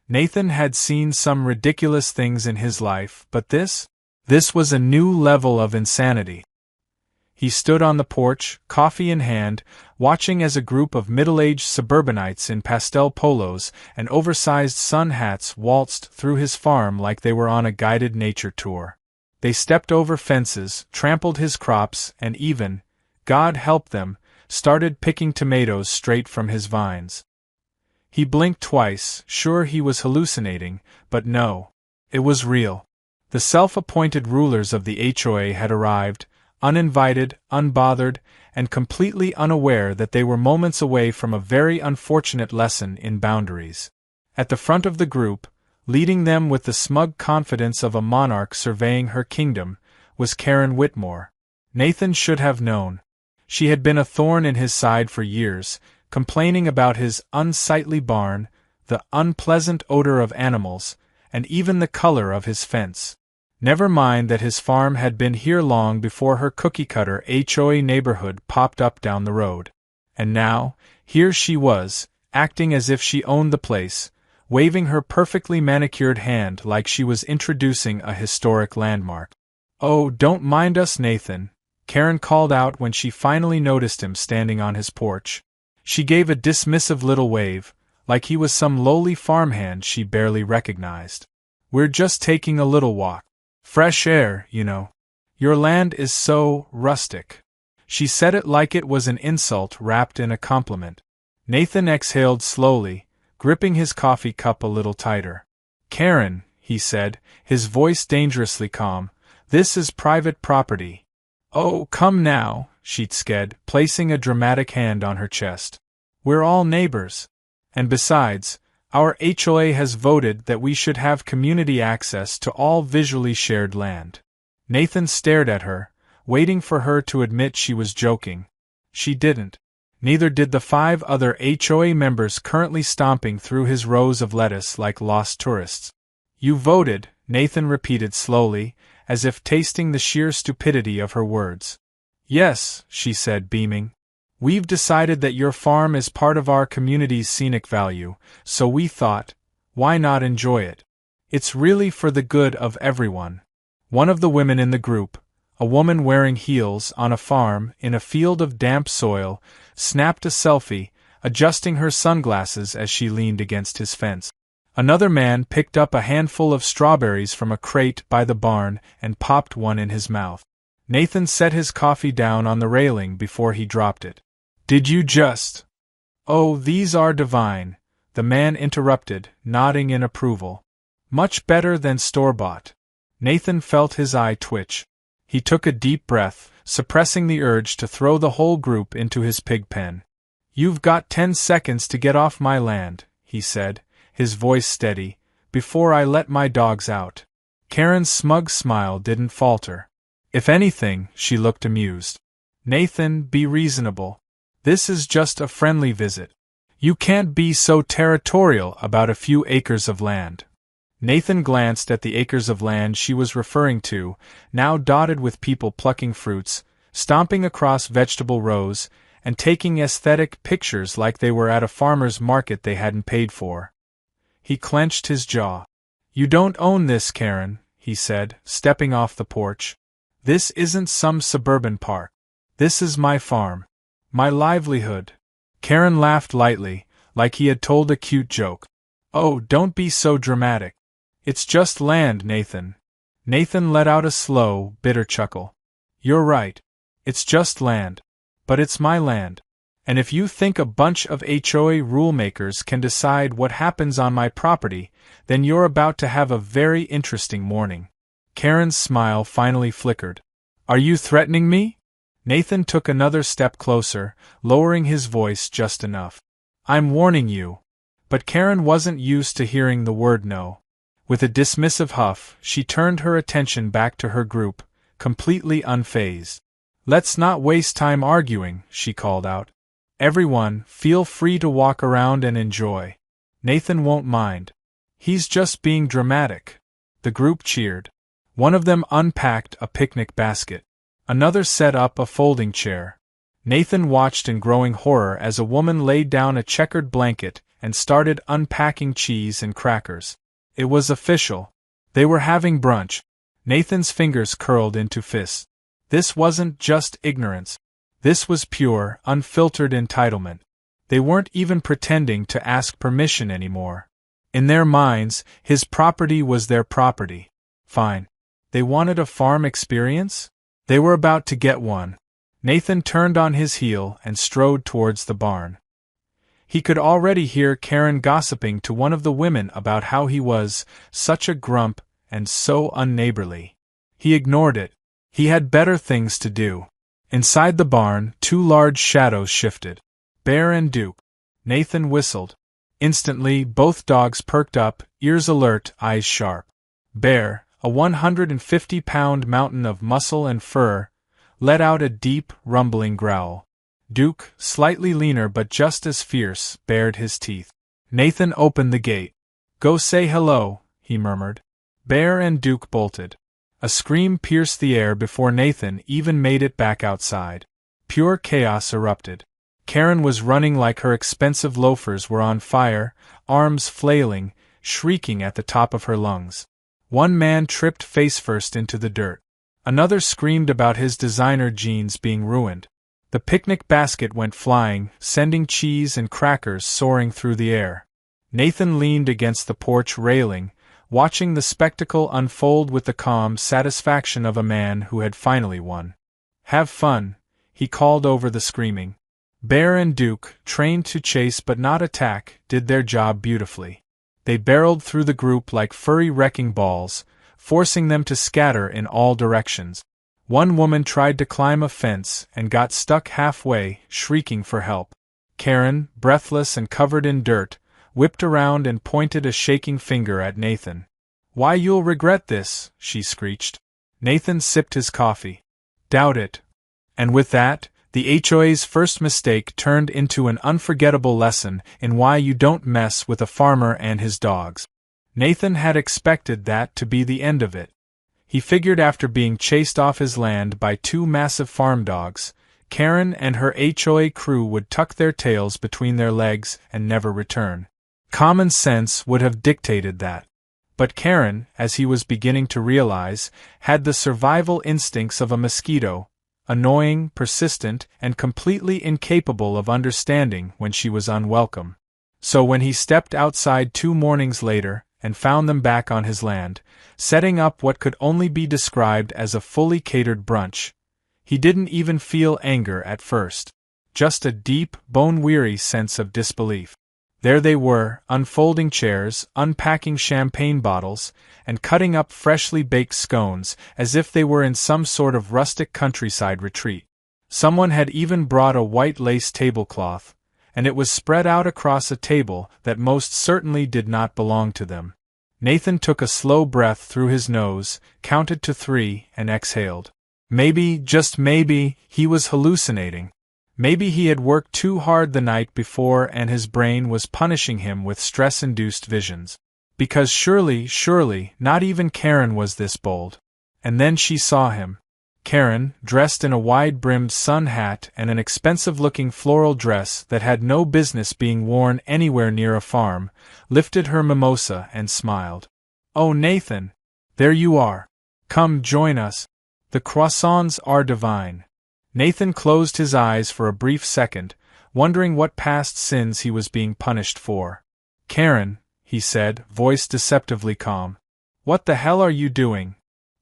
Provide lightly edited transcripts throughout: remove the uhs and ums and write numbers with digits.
Nathan had seen some ridiculous things in his life, but this was a new level of insanity. He stood on the porch, coffee in hand, watching as a group of middle-aged suburbanites in pastel polos and oversized sun hats waltzed through his farm like they were on a guided nature tour. They stepped over fences, trampled his crops, and even, God help them, started picking tomatoes straight from his vines. He blinked twice, sure he was hallucinating, but no. It was real. The self-appointed rulers of the HOA had arrived, uninvited, unbothered, and completely unaware that they were moments away from a very unfortunate lesson in boundaries. At the front of the group, leading them with the smug confidence of a monarch surveying her kingdom, was Karen Whitmore. Nathan should have known. She had been a thorn in his side for years, complaining about his unsightly barn, the unpleasant odor of animals, and even the color of his fence. Never mind that his farm had been here long before her cookie-cutter HOA neighborhood popped up down the road. And now, here she was, acting as if she owned the place, waving her perfectly manicured hand like she was introducing a historic landmark. "Oh, don't mind us, Nathan," Karen called out when she finally noticed him standing on his porch. She gave a dismissive little wave, like he was some lowly farmhand she barely recognized. "We're just taking a little walk. Fresh air, you know. Your land is so rustic." She said it like it was an insult wrapped in a compliment. Nathan exhaled slowly, gripping his coffee cup a little tighter. "Karen," he said, his voice dangerously calm, "this is private property." "Oh, come now," she said, placing a dramatic hand on her chest. "We're all neighbors. And besides, our HOA has voted that we should have community access to all visually shared land." Nathan stared at her, waiting for her to admit she was joking. She didn't. Neither did the 5 other HOA members currently stomping through his rows of lettuce like lost tourists. "You voted," Nathan repeated slowly, as if tasting the sheer stupidity of her words. "Yes," she said, beaming. "We've decided that your farm is part of our community's scenic value, so we thought, why not enjoy it? It's really for the good of everyone." One of the women in the group, a woman wearing heels on a farm in a field of damp soil, snapped a selfie, adjusting her sunglasses as she leaned against his fence. Another man picked up a handful of strawberries from a crate by the barn and popped one in his mouth. Nathan set his coffee down on the railing before he dropped it. "Did you just—" "Oh, these are divine," the man interrupted, nodding in approval. "Much better than store-bought." Nathan felt his eye twitch. He took a deep breath, suppressing the urge to throw the whole group into his pig pen. "You've got 10 seconds to get off my land," he said, his voice steady, "before I let my dogs out." Karen's smug smile didn't falter. If anything, she looked amused. "Nathan, be reasonable. This is just a friendly visit. You can't be so territorial about a few acres of land." Nathan glanced at the acres of land she was referring to, now dotted with people plucking fruits, stomping across vegetable rows, and taking aesthetic pictures like they were at a farmer's market they hadn't paid for. He clenched his jaw. "You don't own this, Karen," he said, stepping off the porch. "This isn't some suburban park. This is my farm. My livelihood." Karen laughed lightly, like he had told a cute joke. "Oh, don't be so dramatic. It's just land, Nathan." Nathan let out a slow, bitter chuckle. "You're right. It's just land. But it's my land. And if you think a bunch of HOA rulemakers can decide what happens on my property, then you're about to have a very interesting morning." Karen's smile finally flickered. "Are you threatening me?" Nathan took another step closer, lowering his voice just enough. "I'm warning you." But Karen wasn't used to hearing the word no. With a dismissive huff, she turned her attention back to her group, completely unfazed. "Let's not waste time arguing," she called out. "Everyone, feel free to walk around and enjoy. Nathan won't mind. He's just being dramatic." The group cheered. One of them unpacked a picnic basket. Another set up a folding chair. Nathan watched in growing horror as a woman laid down a checkered blanket and started unpacking cheese and crackers. It was official. They were having brunch. Nathan's fingers curled into fists. This wasn't just ignorance. This was pure, unfiltered entitlement. They weren't even pretending to ask permission anymore. In their minds, his property was their property. Fine. They wanted a farm experience? They were about to get one. Nathan turned on his heel and strode towards the barn. He could already hear Karen gossiping to one of the women about how he was such a grump and so unneighborly. He ignored it. He had better things to do. Inside the barn, two large shadows shifted. Bear and Duke. Nathan whistled. Instantly, both dogs perked up, ears alert, eyes sharp. Bear, a 150-pound mountain of muscle and fur, let out a deep, rumbling growl. Duke, slightly leaner but just as fierce, bared his teeth. Nathan opened the gate. "Go say hello," he murmured. Bear and Duke bolted. A scream pierced the air before Nathan even made it back outside. Pure chaos erupted. Karen was running like her expensive loafers were on fire, arms flailing, shrieking at the top of her lungs. One man tripped face-first into the dirt. Another screamed about his designer jeans being ruined. The picnic basket went flying, sending cheese and crackers soaring through the air. Nathan leaned against the porch railing, watching the spectacle unfold with the calm satisfaction of a man who had finally won. "Have fun," he called over the screaming. Bear and Duke, trained to chase but not attack, did their job beautifully. They barreled through the group like furry wrecking balls, forcing them to scatter in all directions. One woman tried to climb a fence and got stuck halfway, shrieking for help. Karen, breathless and covered in dirt, whipped around and pointed a shaking finger at Nathan. "Why, you'll regret this," she screeched. Nathan sipped his coffee. "Doubt it." And with that, the HOA's first mistake turned into an unforgettable lesson in why you don't mess with a farmer and his dogs. Nathan had expected that to be the end of it. He figured after being chased off his land by two massive farm dogs, Karen and her HOA crew would tuck their tails between their legs and never return. Common sense would have dictated that. But Karen, as he was beginning to realize, had the survival instincts of a mosquito, annoying, persistent, and completely incapable of understanding when she was unwelcome. So when he stepped outside 2 mornings later, and found them back on his land, setting up what could only be described as a fully catered brunch, he didn't even feel anger at first. Just a deep, bone-weary sense of disbelief. There they were, unfolding chairs, unpacking champagne bottles, and cutting up freshly baked scones, as if they were in some sort of rustic countryside retreat. Someone had even brought a white lace tablecloth, and it was spread out across a table that most certainly did not belong to them. Nathan took a slow breath through his nose, counted to 3, and exhaled. Maybe, just maybe, he was hallucinating. Maybe he had worked too hard the night before and his brain was punishing him with stress-induced visions. Because surely, not even Karen was this bold. And then she saw him. Karen, dressed in a wide-brimmed sun hat and an expensive-looking floral dress that had no business being worn anywhere near a farm, lifted her mimosa and smiled. "Oh, Nathan! There you are. Come join us. The croissants are divine." Nathan closed his eyes for a brief second, wondering what past sins he was being punished for. "Karen," he said, voice deceptively calm. "What the hell are you doing?"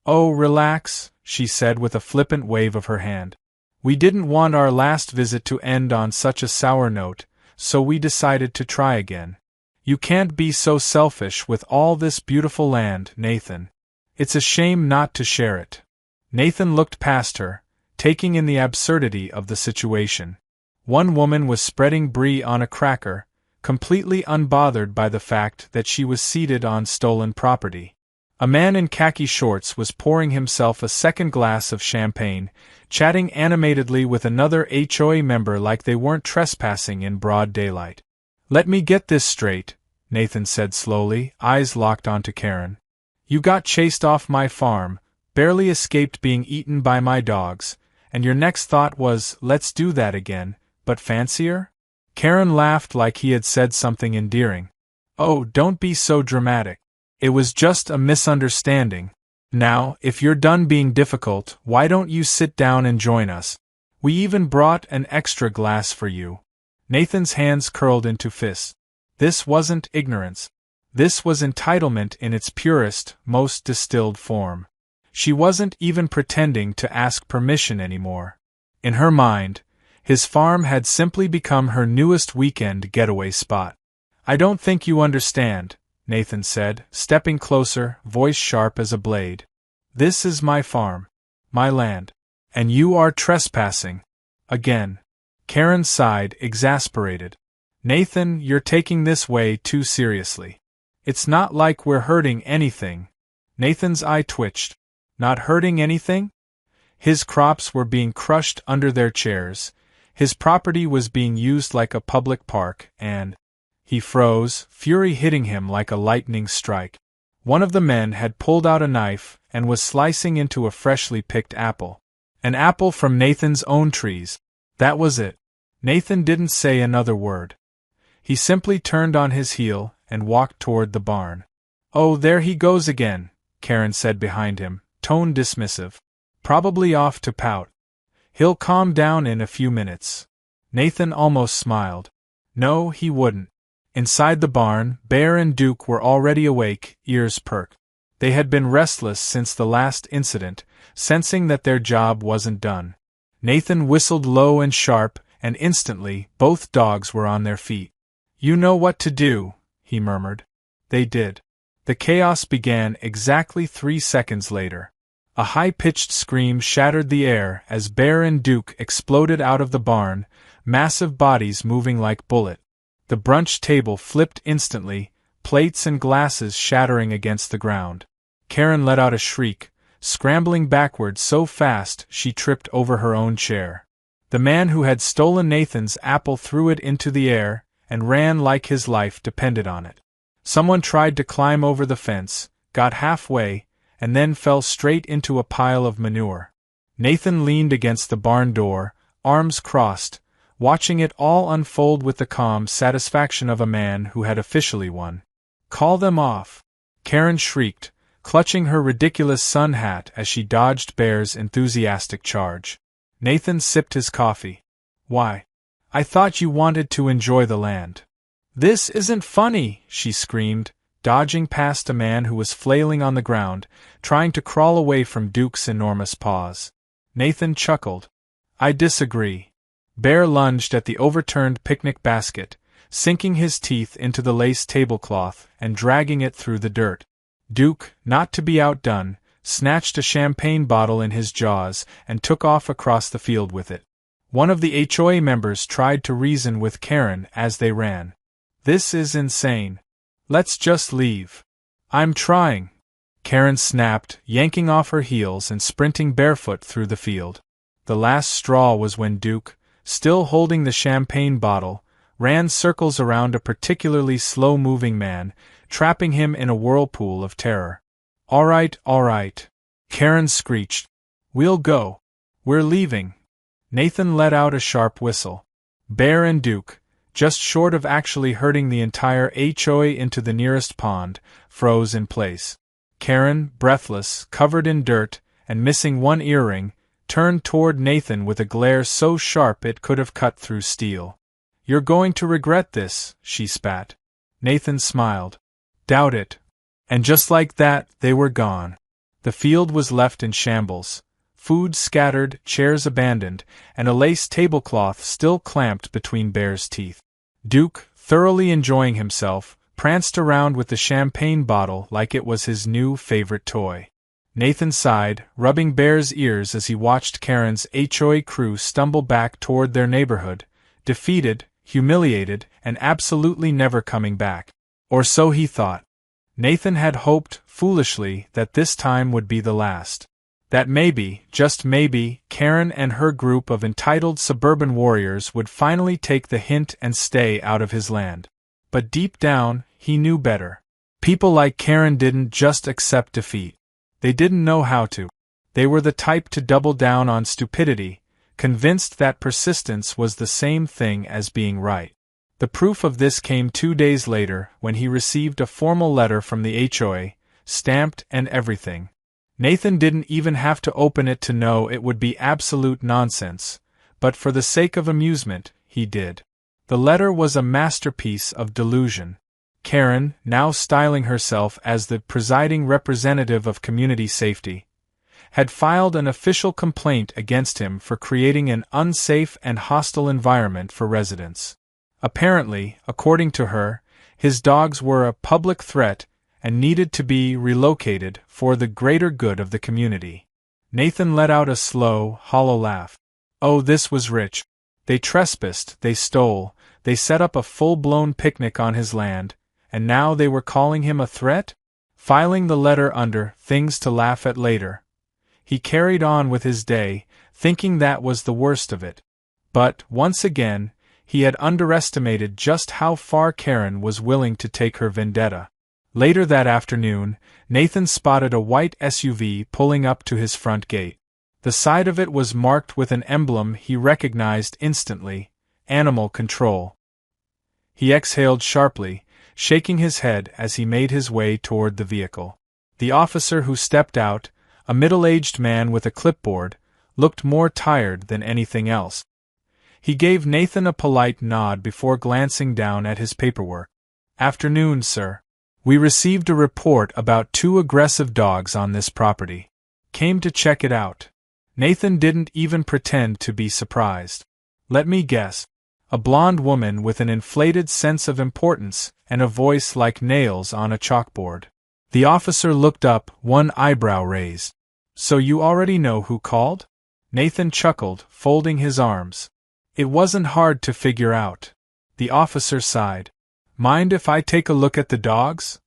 "Oh, relax," she said with a flippant wave of her hand. "We didn't want our last visit to end on such a sour note, so we decided to try again. You can't be so selfish with all this beautiful land, Nathan. It's a shame not to share it." Nathan looked past her, taking in the absurdity of the situation. One woman was spreading brie on a cracker, completely unbothered by the fact that she was seated on stolen property. A man in khaki shorts was pouring himself a second glass of champagne, chatting animatedly with another HOA member like they weren't trespassing in broad daylight. "Let me get this straight," Nathan said slowly, eyes locked onto Karen. "You got chased off my farm, barely escaped being eaten by my dogs, and your next thought was, let's do that again, but fancier? Karen laughed like he had said something endearing. Oh, don't be so dramatic. It was just a misunderstanding. Now, if you're done being difficult, why don't you sit down and join us? We even brought an extra glass for you. Nathan's hands curled into fists. This wasn't ignorance. This was entitlement in its purest, most distilled form. She wasn't even pretending to ask permission anymore. In her mind, his farm had simply become her newest weekend getaway spot. I don't think you understand, Nathan said, stepping closer, voice sharp as a blade. This is my farm. My land. And you are trespassing. Again. Karen sighed, exasperated. Nathan, you're taking this way too seriously. It's not like we're hurting anything. Nathan's eye twitched. Not hurting anything? His crops were being crushed under their chairs, his property was being used like a public park, and... He froze, fury hitting him like a lightning strike. One of the men had pulled out a knife and was slicing into a freshly picked apple. An apple from Nathan's own trees. That was it. Nathan didn't say another word. He simply turned on his heel and walked toward the barn. Oh, there he goes again, Karen said behind him, tone dismissive. Probably off to pout. He'll calm down in a few minutes. Nathan almost smiled. No, he wouldn't. Inside the barn, Bear and Duke were already awake, ears perked. They had been restless since the last incident, sensing that their job wasn't done. Nathan whistled low and sharp, and instantly, both dogs were on their feet. You know what to do, he murmured. They did. The chaos began exactly 3 seconds later. A high-pitched scream shattered the air as Bear and Duke exploded out of the barn, massive bodies moving like bullet. The brunch table flipped instantly, plates and glasses shattering against the ground. Karen let out a shriek, scrambling backward so fast she tripped over her own chair. The man who had stolen Nathan's apple threw it into the air and ran like his life depended on it. Someone tried to climb over the fence, got halfway, and then fell straight into a pile of manure. Nathan leaned against the barn door, arms crossed, watching it all unfold with the calm satisfaction of a man who had officially won. Call them off! Karen shrieked, clutching her ridiculous sun hat as she dodged Bear's enthusiastic charge. Nathan sipped his coffee. Why? I thought you wanted to enjoy the land. This isn't funny, she screamed, dodging past a man who was flailing on the ground, trying to crawl away from Duke's enormous paws. Nathan chuckled. I disagree. Bear lunged at the overturned picnic basket, sinking his teeth into the lace tablecloth and dragging it through the dirt. Duke, not to be outdone, snatched a champagne bottle in his jaws and took off across the field with it. One of the HOA members tried to reason with Karen as they ran. This is insane. Let's just leave. I'm trying. Karen snapped, yanking off her heels and sprinting barefoot through the field. The last straw was when Duke, still holding the champagne bottle, ran circles around a particularly slow-moving man, trapping him in a whirlpool of terror. All right, Karen screeched. We'll go. We're leaving. Nathan let out a sharp whistle. Bear and Duke, just short of actually herding the entire HOA into the nearest pond, froze in place. Karen, breathless, covered in dirt, and missing one earring, turned toward Nathan with a glare so sharp it could have cut through steel. You're going to regret this, she spat. Nathan smiled. Doubt it. And just like that, they were gone. The field was left in shambles. Food scattered, chairs abandoned, and a lace tablecloth still clamped between Bear's teeth. Duke, thoroughly enjoying himself, pranced around with the champagne bottle like it was his new favorite toy. Nathan sighed, rubbing Bear's ears as he watched Karen's HOA crew stumble back toward their neighborhood, defeated, humiliated, and absolutely never coming back. Or so he thought. Nathan had hoped, foolishly, that this time would be the last. That maybe, just maybe, Karen and her group of entitled suburban warriors would finally take the hint and stay out of his land. But deep down, he knew better. People like Karen didn't just accept defeat. They didn't know how to. They were the type to double down on stupidity, convinced that persistence was the same thing as being right. The proof of this came 2 days later when he received a formal letter from the HOA, stamped and everything. Nathan didn't even have to open it to know it would be absolute nonsense, but for the sake of amusement, he did. The letter was a masterpiece of delusion. Karen, now styling herself as the presiding representative of community safety, had filed an official complaint against him for creating an unsafe and hostile environment for residents. Apparently, according to her, his dogs were a public threat and needed to be relocated for the greater good of the community. Nathan let out a slow, hollow laugh. Oh, this was rich. They trespassed, they stole, they set up a full-blown picnic on his land, and now they were calling him a threat? Filing the letter under things to laugh at later, he carried on with his day, thinking that was the worst of it. But, once again, he had underestimated just how far Karen was willing to take her vendetta. Later that afternoon, Nathan spotted a white SUV pulling up to his front gate. The side of it was marked with an emblem he recognized instantly: Animal Control. He exhaled sharply, shaking his head as he made his way toward the vehicle. The officer who stepped out, a middle-aged man with a clipboard, looked more tired than anything else. He gave Nathan a polite nod before glancing down at his paperwork. "Afternoon, sir. We received a report about 2 aggressive dogs on this property. Came to check it out." Nathan didn't even pretend to be surprised. "Let me guess. A blonde woman with an inflated sense of importance and a voice like nails on a chalkboard." The officer looked up, one eyebrow raised. "So you already know who called?" Nathan chuckled, folding his arms. "It wasn't hard to figure out." The officer sighed. "Mind if I take a look at the dogs?"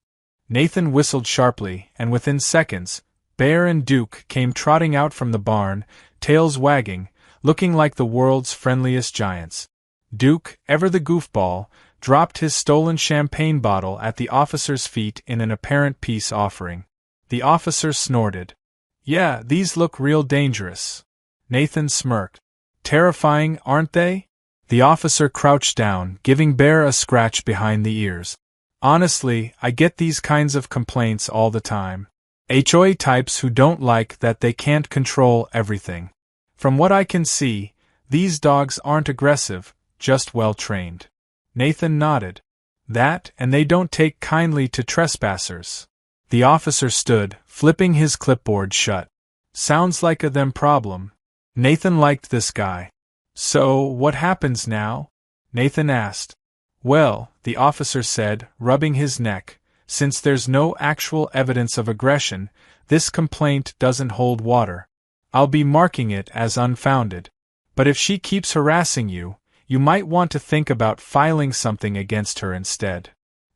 Nathan whistled sharply, and within seconds, Bear and Duke came trotting out from the barn, tails wagging, looking like the world's friendliest giants. Duke, ever the goofball, dropped his stolen champagne bottle at the officer's feet in an apparent peace offering. The officer snorted. "Yeah, these look real dangerous." Nathan smirked. "Terrifying, aren't they?" The officer crouched down, giving Bear a scratch behind the ears. "Honestly, I get these kinds of complaints all the time. HOA types who don't like that they can't control everything. From what I can see, these dogs aren't aggressive, just well-trained." Nathan nodded. "That, and they don't take kindly to trespassers." The officer stood, flipping his clipboard shut. "Sounds like a them problem." Nathan liked this guy. "So, what happens now?" Nathan asked. "Well," the officer said, rubbing his neck, "since there's no actual evidence of aggression, this complaint doesn't hold water. I'll be marking it as unfounded. But if she keeps harassing you, you might want to think about filing something against her instead."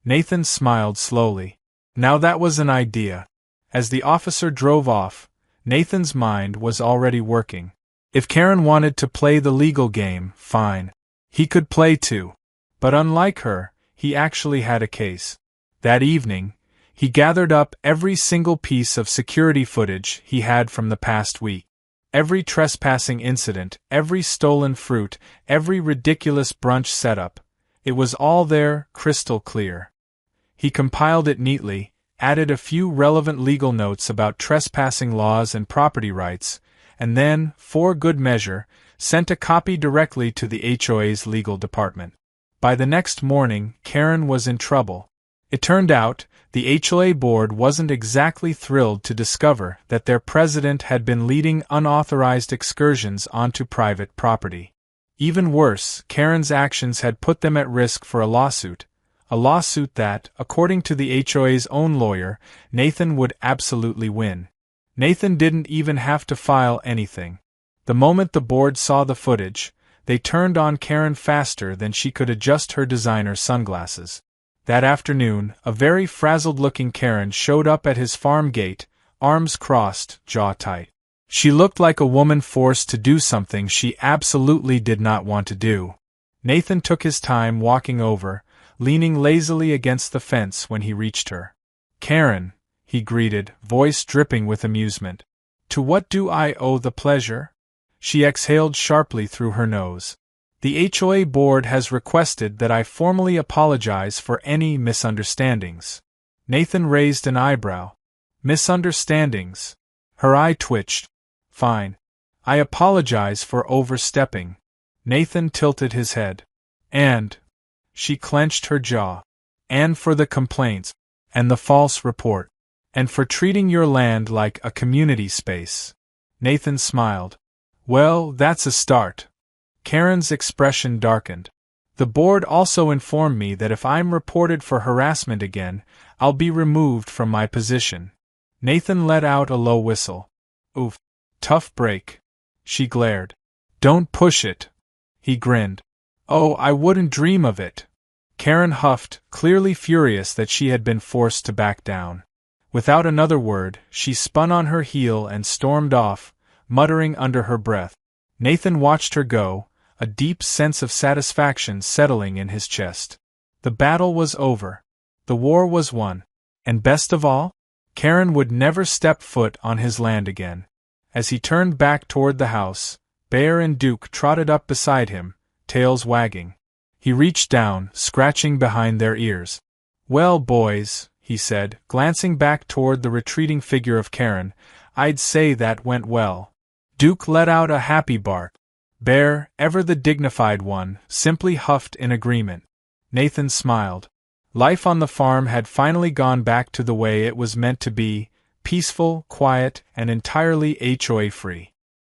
Nathan smiled slowly. Now that was an idea. As the officer drove off, Nathan's mind was already working. If Karen wanted to play the legal game, fine. He could play too. But unlike her, he actually had a case. That evening, he gathered up every single piece of security footage he had from the past week. Every trespassing incident, every stolen fruit, every ridiculous brunch setup. It was all there, crystal clear. He compiled it neatly, added a few relevant legal notes about trespassing laws and property rights, and then, for good measure, sent a copy directly to the HOA's legal department. By the next morning, Karen was in trouble. It turned out, the HOA board wasn't exactly thrilled to discover that their president had been leading unauthorized excursions onto private property. Even worse, Karen's actions had put them at risk for a lawsuit that, according to the HOA's own lawyer, Nathan would absolutely win. Nathan didn't even have to file anything. The moment the board saw the footage, they turned on Karen faster than she could adjust her designer sunglasses. That afternoon, a very frazzled-looking Karen showed up at his farm gate, arms crossed, jaw tight. She looked like a woman forced to do something she absolutely did not want to do. Nathan took his time walking over, leaning lazily against the fence when he reached her. "Karen," he greeted, voice dripping with amusement. "To what do I owe the pleasure?" She exhaled sharply through her nose. The HOA board has requested that I formally apologize for any misunderstandings. Nathan raised an eyebrow. Misunderstandings? Her eye twitched. Fine. I apologize for overstepping. Nathan tilted his head. And. She clenched her jaw. And for the complaints. And the false report. And for treating your land like a community space. Nathan smiled. Well, that's a start. Karen's expression darkened. The board also informed me that if I'm reported for harassment again, I'll be removed from my position. Nathan let out a low whistle. Oof. Tough break. She glared. Don't push it. He grinned. Oh, I wouldn't dream of it. Karen huffed, clearly furious that she had been forced to back down. Without another word, she spun on her heel and stormed off, muttering under her breath. Nathan watched her go, a deep sense of satisfaction settling in his chest. The battle was over. The war was won. And best of all, Karen would never step foot on his land again. As he turned back toward the house, Bear and Duke trotted up beside him, tails wagging. He reached down, scratching behind their ears. Well, boys, he said, glancing back toward the retreating figure of Karen, I'd say that went well. Duke let out a happy bark. Bear, ever the dignified one, simply huffed in agreement. Nathan smiled. Life on the farm had finally gone back to the way it was meant to be, peaceful, quiet, and entirely HOA-free.